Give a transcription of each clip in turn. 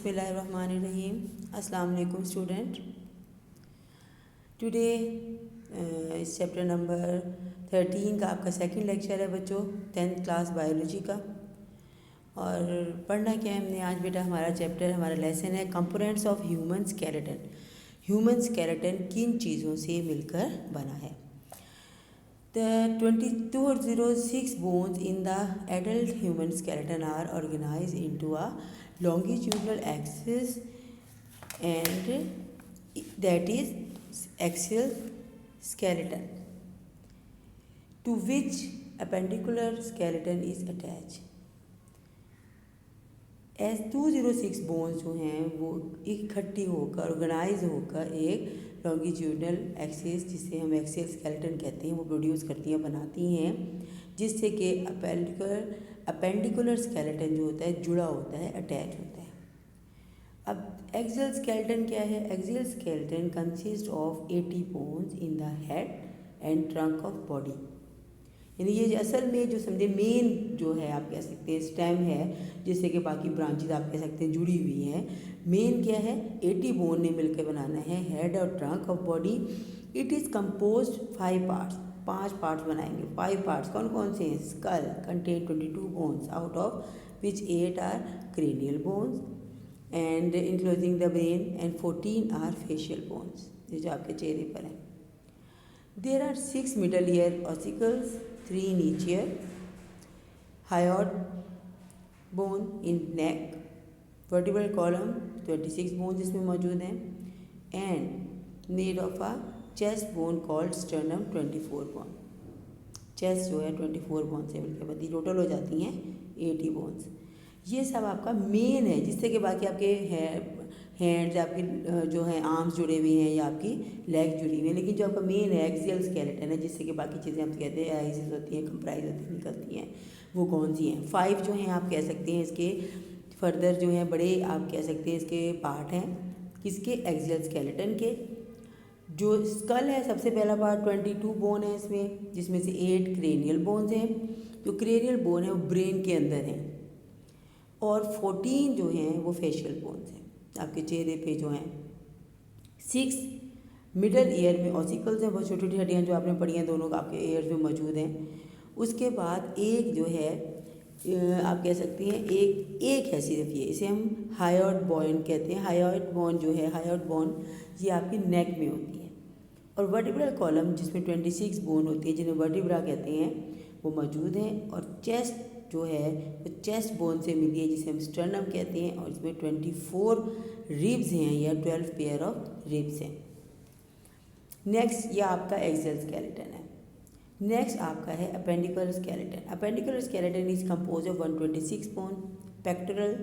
बिस्मिल्लाहिर्रहमानिर्रहीम। अस्सलाम वालेकुम स्टूडेंट। टुडे इस चैप्टर नंबर 13 का आपका सेकंड लेक्चर है बच्चों, 10th क्लास बायोलॉजी का। और पढ़ना क्या है हमने आज बेटा, हमारा चैप्टर, हमारा लेसन है components of human skeleton. Human skeleton किन चीज़ों से मिलकर बना है। The 2206 bones in the adult human skeleton are organized into a longitudinal axis, and that is axial skeleton, to which appendicular skeleton is attached. S 206 bones जो हैं वो इकट्ठी होकर ऑर्गेनाइज होकर एक लॉन्गिट्यूडनल एक्सिस, जिसे हम एक्सियल स्केलेटन कहते हैं, वो प्रोड्यूस करती हैं, बनाती हैं, जिससे कि अपेंडिकुलर स्केलेटन जो होता है जुड़ा होता है, अटैच होता है। अब एक्सियल स्केलेटन क्या है। Axial skeleton consist of 80 bones in the head and trunk of body. यानी ये असल में जो समझे मेन जो है, आप कह सकते हैं स्टेम है, जिससे कि बाकी ब्रांचेज आप कह सकते हैं जुड़ी हुई हैं। मेन क्या है, 80 बोन ने मिलकर बनाना है हेड और trunk of body. It is composed 5 parts, 5 parts बनाएंगे। 5 पार्ट्स कौन कौन से हैं। Skull contain 22 bones, out of which 8 are cranial bones and enclosing the brain, and 14 are facial bones, ये जो आपके चेहरे पर हैं। There are 6 middle ear ossicles, 3 in each ear, hyoid bone in neck, vertebral column 26 bones इसमें मौजूद हैं, and made of a chest bone called sternum 24 bone। Chest जो है 24 बोन से मिलकर बनती, टोटल हो जाती हैं 80 बोन्स। ये सब आपका मेन है, जिससे कि बाकी आपके हैंड्स, आपके जो है आर्म्स जुड़े हुए हैं या आपकी लेग जुड़ी हुई है, लेकिन जो आपका मेन है एक्सियल स्केलेटन है, जिससे कि बाकी चीज़ें हम कहते हैं आइसिस होती हैं, कंप्राइज होती हैं, निकलती हैं, वो कौन सी हैं। 5 जो हैं आप कह सकते हैं इसके फर्दर जो हैं बड़े आप कह सकते हैं इसके पार्ट हैं, किसके, एक्सियल स्केलेटन के। जो स्कल है सबसे पहला पार्ट 22 बोन है इसमें, जिसमें से 8 क्रेनियल बोन्स हैं। जो क्रेनियल बोन है वो ब्रेन के अंदर हैं, और 14 जो हैं वो फेशियल बोन्स हैं, आपके चेहरे पे जो हैं। 6 मिडल ईयर में ऑसिकल्स हैं, बहुत छोटी छोटी हड्डियाँ जो आपने पढ़ी हैं, दोनों आपके ईयर में मौजूद हैं। उसके बाद एक जो है आप कह सकते हैं एक है सिर्फ ये, इसे हम हायोइड बोन कहते हैं। हायोइड बोन जो है, हायोइड बोन ये आपकी नेक में होती है। और वर्टिब्रल कॉलम जिसमें 26 बोन होती है, जिन्हें वर्टिब्रा कहते हैं, वो मौजूद हैं। और चेस्ट जो है वो चेस्ट बोन से मिली है, जिसे हम स्टर्नम कहते हैं, और इसमें 24 रिब्स हैं या 12 पेयर ऑफ रिब्स हैं। नेक्स्ट ये आपका एक्सियल स्केलेटन है। नेक्स्ट आपका है appendicular skeleton. Appendicular skeleton is compose of 126 bone. Pectoral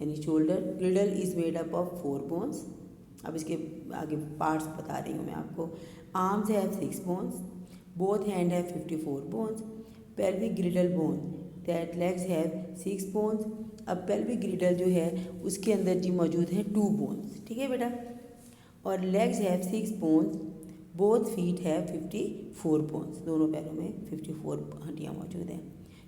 यानी shoulder girdle is made up of 4 bones. अब इसके आगे पार्ट्स बता रही हूँ मैं आपको। Arms have 6 bones, both hand have 54 bones, pelvic girdle bone that legs have 6 bones. अब पेल्विक ग्रिडल जो है उसके अंदर जी मौजूद है 2 बोन्स, ठीक है बेटा। और legs have 6 bones, both feet have 54 bones, दोनों पैरों में 54 हड्डियाँ मौजूद हैं।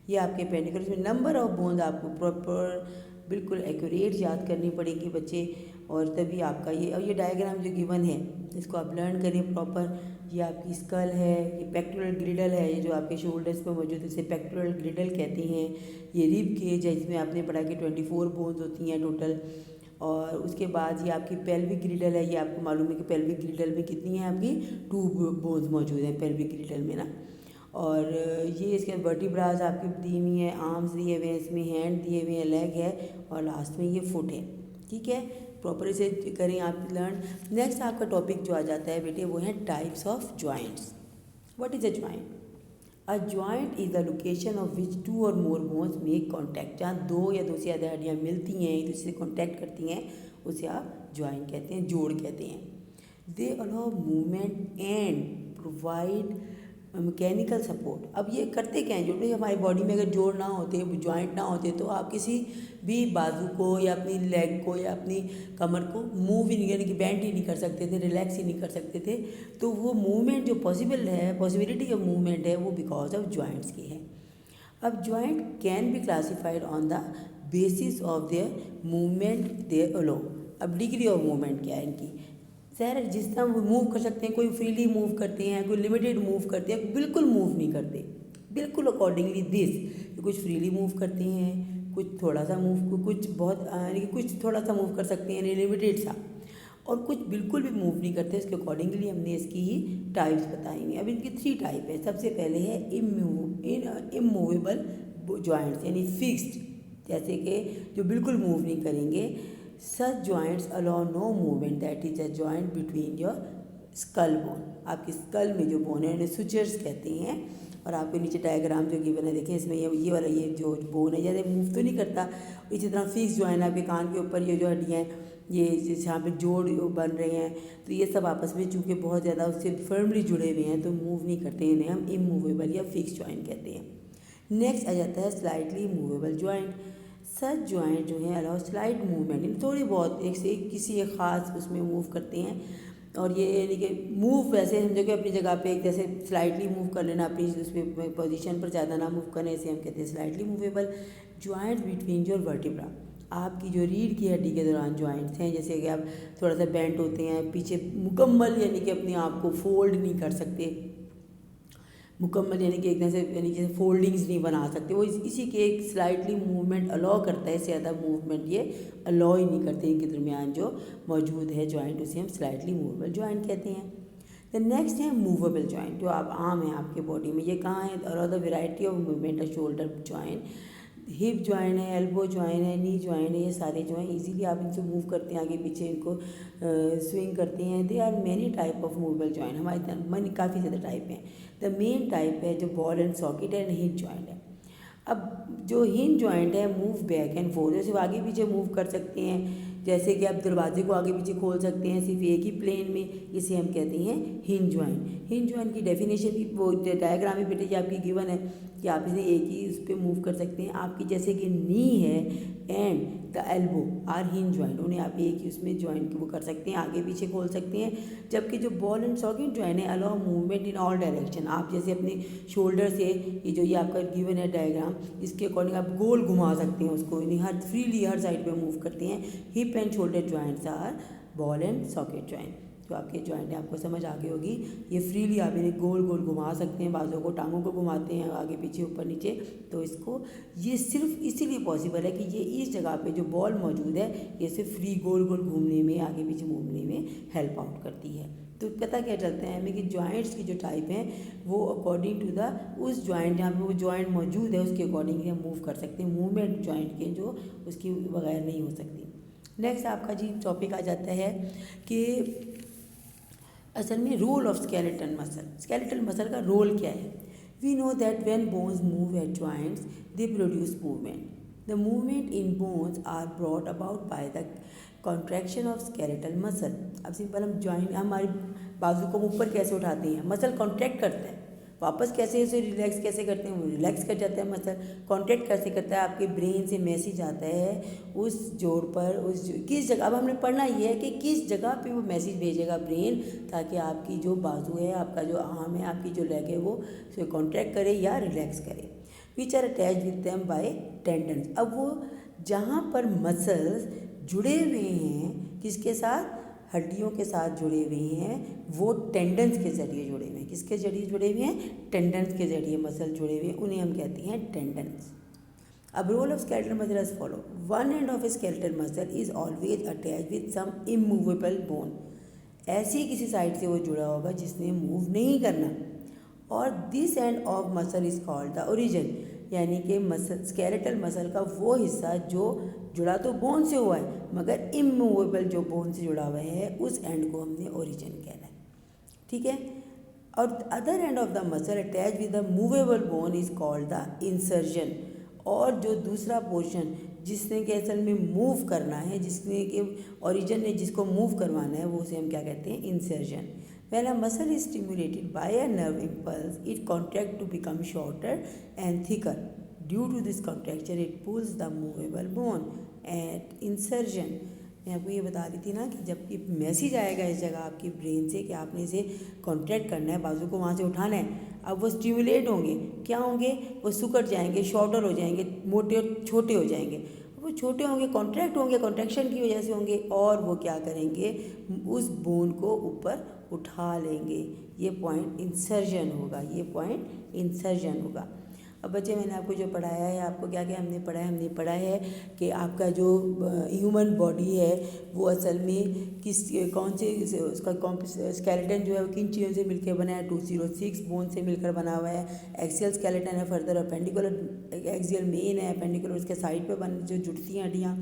ये आपके अपेंडिकुलर में नंबर ऑफ बोन्स आपको प्रॉपर बिल्कुल एक्यूरेट याद करनी पड़ेगी बच्चे, और तभी आपका ये, और ये डायग्राम जो गिवन है इसको आप लर्न करें प्रॉपर। ये आपकी स्कल है, ये पेक्टोरल ग्रिडल है, ये जो आपके शोल्डर्स पे मौजूद है इसे पेक्टोरल ग्रिडल कहते हैं। ये रिब केज है, जिसमें आपने पढ़ा कि 24 बोन्स होती हैं टोटल। और उसके बाद ये आपकी पेल्विक ग्रिडल है, ये आपको मालूम है कि पेल्विक ग्रिडल में कितनी है आपकी 2 बोन्स मौजूद हैं पेल्विक ग्रिडल में ना। और ये इसके वर्टिब्रास आपकी दी हुई हैं, आर्म्स दिए हुए हैं, इसमें हैंड दिए हुए हैं, लेग है, और लास्ट में ये फुट है, ठीक है। प्रॉपर इसे करें आप लर्न। नेक्स्ट आपका टॉपिक जो आ जाता है बेटे वो है types of joints. What is a joint. A joint is the location of which 2 और मोर बोन्स मेक कॉन्टैक्ट। जहाँ 2 या 2 से ज़्यादा हड्डियाँ मिलती हैं, एक दूसरे से कॉन्टैक्ट करती हैं, उसे आप जॉइंट कहते हैं, जोड़ कहते हैं। They allow movement and provide mechanical support. अब ये करते क्या हैं, जो भी हमारी बॉडी में अगर जोड़ ना होते, जॉइंट ना होते, तो आप किसी भी बाजू को या अपनी लेग को या अपनी कमर को मूव ही नहीं, यानी कि बेंड ही नहीं कर सकते थे, रिलैक्स ही नहीं कर सकते थे। तो वो मूवमेंट जो पॉसिबल है, पॉसिबिलिटी ऑफ मूवमेंट है, वो बिकॉज ऑफ जॉइंट्स की है। अब joint can be classified on the basis of their movement their allow. अब डिग्री ऑफ मूवमेंट क्या है इनकी, सर जिस तरह वो मूव कर सकते हैं, कोई फ्रीली मूव करते हैं, कोई लिमिटेड मूव करते हैं, बिल्कुल मूव नहीं करते, बिल्कुल अकॉर्डिंगली दिस। कुछ फ्रीली मूव करते हैं, कुछ थोड़ा सा मूव, कुछ बहुत यानी कि कुछ थोड़ा सा मूव कर सकते हैं, लिमिटेड सा, और कुछ बिल्कुल भी मूव नहीं करते। इसके अकॉर्डिंगली हमने इसकी ही टाइप्स बताएंगे। अब इनकी 3 टाइप है। सबसे पहले है इमूवेबल जॉइंट्स यानी फिक्स्ड, जैसे कि जो बिल्कुल मूव नहीं करेंगे। Such joints allow no movement, that is a joint between your skull bone. आपकी स्कल में जो बोन है उन्हें सुचर्स कहते हैं। और आपके नीचे डायग्राम जो गिवन है देखें, इसमें ये वाला ये जो बोन है ज़्यादा मूव तो नहीं करता। इसी तरह फिक्स जॉइंट आपके कान के ऊपर ये जो हड्डियाँ हैं, ये जहाँ पे जोड़ बन रहे हैं, तो ये सब आपस में चूँकि बहुत ज़्यादा उससे फर्मली जुड़े हुए हैं तो मूव नहीं करते, इन्हें हम इमूवेबल या फिक्स जॉइंट कहते हैं। नेक्स्ट आ जाता है स्लाइटली मूवेबल जॉइंट। सच जॉइंट जो है अलाउ स्लाइट मूवमेंट, थोड़ी बहुत एक से एक किसी एक ख़ास उसमें मूव करते हैं। और ये यानी कि मूव वैसे समझो कि अपनी जगह पे एक जैसे स्लाइटली मूव कर लेना, अपनी उसमें पोजीशन पर ज़्यादा ना मूव करने से हम कहते हैं slightly movable. Joint between your vertebra, आपकी जो रीढ़ की हड्डी के दौरान जॉइंट्स हैं, जैसे कि आप थोड़ा सा बेंट होते हैं पीछे, मुकम्मल यानी कि अपने आप को फोल्ड नहीं कर सकते, मुकम्मल यानी कि एकदम से यानी कि फोल्डिंग्स नहीं बना सकते, वो इसी के एक स्लाइटली मूवमेंट अलाउ करता है। इससे ज़्यादा मूवमेंट ये अलाउ ही नहीं करते, इनके दरमियान जो मौजूद है जॉइंट, उसे हम स्लाइटली मूवेबल जॉइंट कहते हैं। द नेक्स्ट है मूवेबल जॉइंट, जो आप आम है आपके बॉडी में। ये कहाँ है, और द वेराइटी ऑफ मूवमेंट है शोल्डर जॉइंट, हिप जॉइंट है, एल्बो जॉइंट है, नी जॉइंट है, ये सारे जो हैं इजीली आप इनसे मूव करते हैं, आगे पीछे इनको स्विंग करते हैं। They are many type of movable joint, हमारे मन काफ़ी ज़्यादा टाइप हैं। द मेन टाइप है जो ball and socket and hinge joint है। अब जो हिंज जॉइंट है मूव बैक एंड फोर्थ, जैसे आगे पीछे मूव कर सकते हैं, जैसे कि आप दरवाजे को आगे पीछे खोल सकते हैं सिर्फ एक ही प्लेन में, इसे हम कहते हैं हिंज जॉइंट। हिंज जॉइंट की डेफिनेशन भी वो डायग्राम में बेटे जी आपकी गिवन है कि आप इसे एक ही उस पर मूव कर सकते हैं। आपकी जैसे कि नी है and the elbow are hinge joint, उन्हें आप एक ही उसमें जॉइंट वो कर सकते हैं, आगे पीछे खोल सकते हैं। जबकि जो बॉल एंड सॉकेट जॉइंट है allow movement in all direction, आप जैसे अपने शोल्डर से ये आपका गिवन है डायग्राम, इसके अकॉर्डिंग आप गोल घुमा सकते हैं उसको, यानी हर फ्रीली हर साइड पे मूव करते हैं। Hip and shoulder joints are ball and socket joint. जो आपके जॉइंट है आपको समझ आ गई होगी, ये फ्रीली आप इन्हें गोल गोल घुमा सकते हैं, बाजू को टांगों को घुमाते हैं आगे पीछे ऊपर नीचे। तो इसको ये सिर्फ इसीलिए पॉसिबल है कि ये इस जगह पे जो बॉल मौजूद है ये सिर्फ फ्री गोल गोल घूमने में, आगे पीछे घूमने में हेल्प आउट करती है। तो पता क्या चलता है हमें कि जॉइंट्स की जो टाइप हैं वो अकॉर्डिंग टू द उस जॉइंट जहाँ पे वो जॉइंट मौजूद है उसके अकॉर्डिंगली हम मूव कर सकते हैं। मूवमेंट जॉइंट के जो उसकी बगैर नहीं हो सकती। नेक्स्ट आपका जी टॉपिक आ जाता है कि असल में role of skeleton muscle, skeletal muscle का रोल क्या है। We know that when bones move at joints they produce movement. The movement in bones are brought about by the contraction of skeletal muscle. अब simple हम joint हमारे बाजू को ऊपर कैसे उठाते हैं, मसल कॉन्ट्रैक्ट करता है, वापस कैसे उसे रिलैक्स कैसे करते हैं, वो रिलैक्स कर जाता है। मसल कॉन्ट्रैक्ट कैसे करता है, आपके ब्रेन से मैसेज आता है उस जोड़ पर, किस जगह, अब हमने पढ़ना ये है कि किस जगह पे वो मैसेज भेजेगा ब्रेन, ताकि आपकी जो बाजू है, आपका जो आर्म है, आपकी जो लेग है वो उसे कॉन्ट्रैक्ट करे या रिलैक्स करे। Which are attach with them by tendons. अब वो जहाँ पर मसल्स जुड़े हुए हैं किसके साथ, हड्डियों के साथ जुड़े हुए हैं, वो टेंडन्स के जरिए जुड़े हुए हैं। किसके जरिए जुड़े हुए हैं, टेंडन्स के जरिए मसल जुड़े हुए हैं, उन्हें हम कहते हैं टेंडन्स। अब role of skeletal muscle as follow. One end of a skeletal muscle is always attach with some immovable bone. ऐसी किसी साइड से वो जुड़ा होगा जिसने मूव नहीं करना। और this end of muscle is called the origin, यानी कि मसल स्केलेटल मसल का वो हिस्सा जो जुड़ा तो बोन से हुआ है मगर इमूवेबल जो बोन से जुड़ा हुआ है उस एंड को हमने ओरिजिन कहना है। ठीक है। और other end of the muscle attach with the movable bone is called the insertion. और जो दूसरा पोर्शन जिसने के असल में मूव करना है, जिसने के ओरिजिन ने जिसको मूव करवाना है, वो उसे हम क्या कहते हैं, insertion. When a muscle is stimulated by a nerve impulse, it contracts to become shorter and thicker. Due to this contraction, it pulls the movable bone at insertion. मैं आपको ये बता रही थी ना कि जब ये मैसेज आएगा इस जगह आपकी ब्रेन से कि आपने इसे कॉन्ट्रैक्ट करना है, बाजू को वहाँ से उठाना है, अब वो स्टिमुलेट होंगे, क्या होंगे, वो सुकड़ जाएंगे, शॉर्टर हो जाएंगे, मोटे और छोटे हो जाएंगे। वो छोटे होंगे, कॉन्ट्रैक्ट होंगे, कॉन्ट्रैक्शन की वजह से होंगे, और वो क्या करेंगे, उस बोन को ऊपर उठा लेंगे। ये पॉइंट इंसर्जन होगा, ये पॉइंट इंसर्जन होगा। अब बच्चे मैंने आपको जो पढ़ाया है, आपको क्या क्या हमने पढ़ा है कि आपका जो ह्यूमन बॉडी है वो असल में कौन से उसका स्केलेटन जो है वो किन चीज़ों से मिलकर बना है, 206 बोन से मिलकर बना हुआ है। एक्सियल स्केलेटन है, फर्दर अपेंडिकुलर, एक्सियल मेन है, अपेंडिकुलर उसके साइड पे बन जो जुड़ती हैं हड्डियाँ,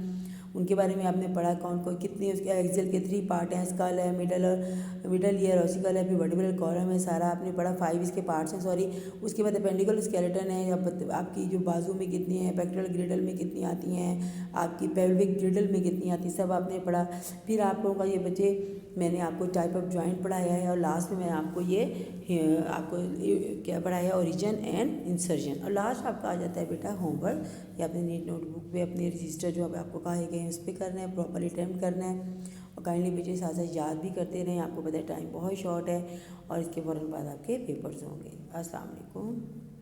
उनके बारे में आपने पढ़ा, कौन कौन कितने उसके एक्सियल के 3 पार्ट हैं, स्कल है, मिडल ईयर, ऑसिकल है, फिर वर्टिब्रल कॉलम है, सारा आपने पढ़ा। 5 इसके पार्ट्स हैं, सॉरी। उसके बाद अपेंडिकुलर स्केलेटन है, आपकी जो बाजू में कितनी है, पेक्टोरल ग्रिडल में कितनी आती हैं, आपकी पेल्विक ग्रिडल में कितनी आती है, सब आपने पढ़ा। फिर आप लोगों का ये बच्चे मैंने आपको टाइप ऑफ जॉइंट पढ़ाया है, और लास्ट में मैंने आपको क्या पढ़ाया, ओरिजिन एंड इंसर्जन। और लास्ट आपका आ जाता है बेटा होमवर्क, या अपने नीट नोटबुक पे अपने रजिस्टर जो आपको कहे गए हैं उस पर करना है, प्रॉपर्ली अटेम्प्ट करना है, और काइंडली बच्चे साथ साथ याद भी करते रहें। आपको पता है टाइम बहुत शॉर्ट है, और इसके फ़ौरन बाद आपके पेपर्स होंगे। अस्सलाम वालेकुम।